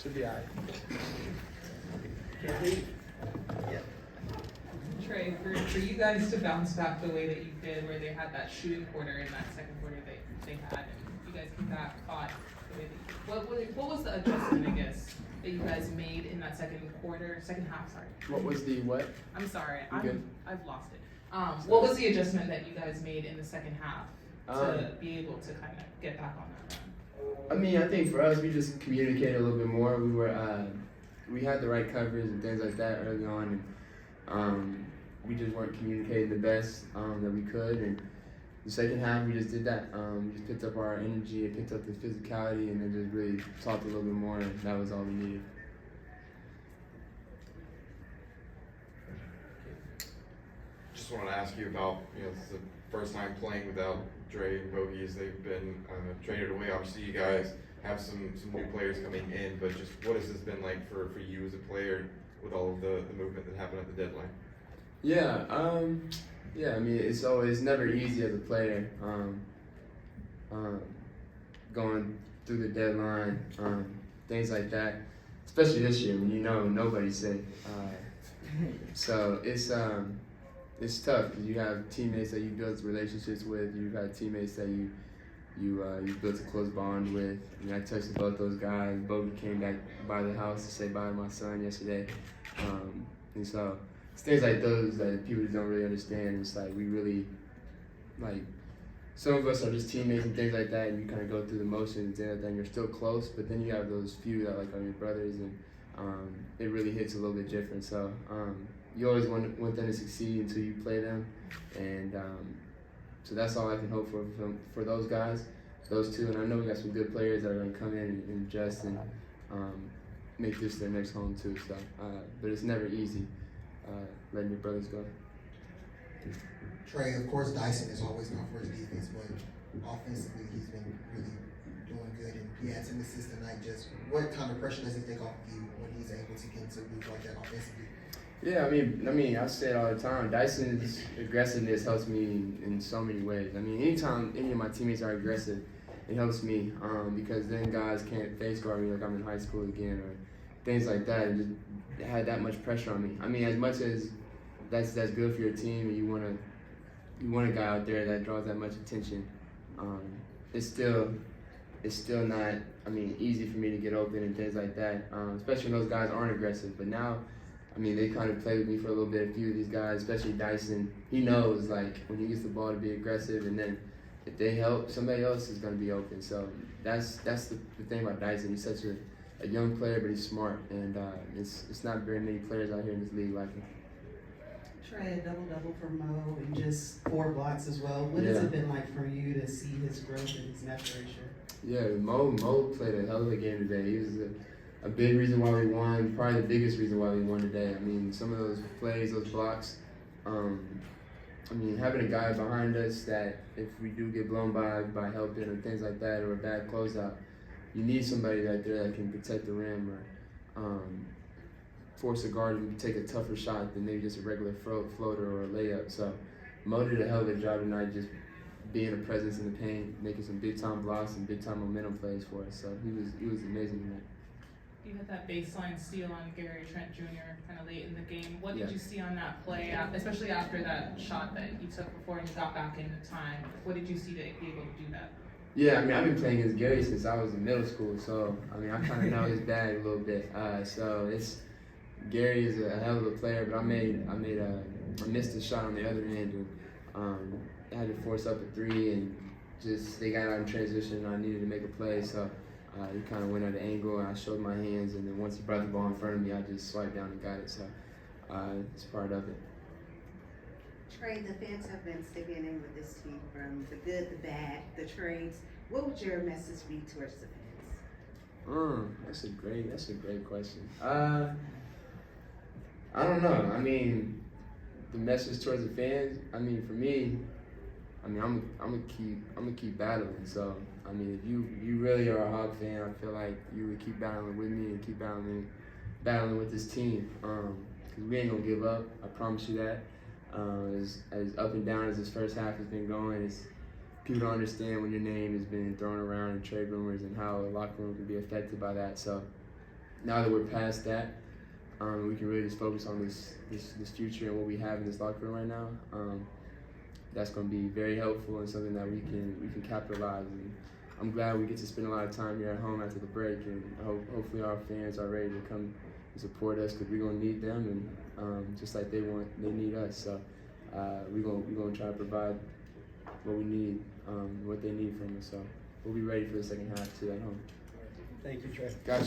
Should be all right. Yeah. Trae, for you guys to bounce back the way that you did, where they had that shooting quarter in that second quarter they had, and you guys came back, fought the way that you, what was the adjustment, I guess, that you guys made in that second half, sorry? What was the what? I'm sorry, Good. I've lost it. What was the adjustment that you guys made in the second half to be able to kind of get back on that run? I mean, I think for us, we just communicated a little bit more. We had the right coverage and things like that early on, and we just weren't communicating the best that we could. And the second half, we just did that. We just picked up our energy, and picked up the physicality, and then just really talked a little bit more, and that was all we needed. Just wanted to ask you about, this is the first time playing without Trae and Bogey as they've been traded away. Obviously, you guys have some new players coming in, but just what has this been like for you as a player with all of the movement that happened at the deadline? Yeah, I mean, it's never easy as a player going through the deadline, things like that, especially this year when nobody's safe. So it's tough because you have teammates that you build relationships with. You've had teammates that you built a close bond with. I mean, I touched both those guys. Bogey came back by the house to say bye to my son yesterday, and so it's things like those that people just don't really understand. It's like we really some of us are just teammates and things like that, and you kind of go through the motions and then you're still close. But then you have those few that are your brothers, and it really hits a little bit different. So. You always want them to succeed until you play them, and so that's all I can hope for those guys, those two. And I know we got some good players that are going to come in and adjust and make this their next home too. So, but it's never easy letting your brothers go. Trae, of course, Dyson is always known for his defense, but offensively he's been really doing good, and he had some assists tonight. Just what kind of pressure does he take off of you when he's able to get into moves like that offensively? Yeah, I mean, I say it all the time. Dyson's aggressiveness helps me in so many ways. I mean, anytime any of my teammates are aggressive, it helps me because then guys can't face guard me like I'm in high school again or things like that. It just had that much pressure on me. I mean, as much as that's good for your team and you want a guy out there that draws that much attention, it's still not, easy for me to get open and things like that, especially when those guys aren't aggressive. But now, they kind of play with me for a little bit. A few of these guys, especially Dyson, he knows when he gets the ball to be aggressive, and then if they help, somebody else is going to be open. So that's the thing about Dyson. He's such a young player, but he's smart, and it's not very many players out here in this league like him. Trae, a double-double for Mo and just 4 blocks as well. What has it been like for you to see his growth and his maturation? Yeah, Mo played a hell of a game today. He was a big reason why we won, probably the biggest reason why we won today. Some of those plays, those blocks, having a guy behind us that if we do get blown by helping or things like that or a bad closeout, you need somebody right there that can protect the rim or force a guard to take a tougher shot than maybe just a regular floater or a layup. So Mo did a hell of a job tonight just being a presence in the paint, making some big-time blocks and big-time momentum plays for us. So he was amazing tonight. You had that baseline steal on Gary Trent Jr. kind of late in the game. What did you see on that play, especially after that shot that you took before and you got back into time? What did you see to be able to do that? Yeah, I've been playing against Gary since I was in middle school, so I kind of know his bag a little bit. So Gary is a hell of a player, but I missed a shot on the other end, and I had to force up a 3, and just they got out in transition, and I needed to make a play, so. He kind of went at an angle, and I showed my hands, and then once he brought the ball in front of me, I just swiped down and got it. So it's part of it. Trae, the fans have been sticking in with this team from the good, the bad, the trades. What would your message be towards the fans? That's a great question. I don't know. The message towards the fans. For me, I'm gonna keep battling. So. If you really are a Hawk fan, I feel like you would keep battling with me and keep battling with this team. Because we ain't gonna give up. I promise you that. As up and down as this first half has been going, people don't understand when your name has been thrown around in trade rumors and how a locker room can be affected by that. So now that we're past that, we can really just focus on this future and what we have in this locker room right now. That's going to be very helpful and something that we can capitalize. And I'm glad we get to spend a lot of time here at home after the break, and hopefully our fans are ready to come and support us, because we're going to need them, and just like they need us. So we're going to try to provide what we need, what they need from us. So we'll be ready for the second half too at home. Thank you, Trae. Gotcha.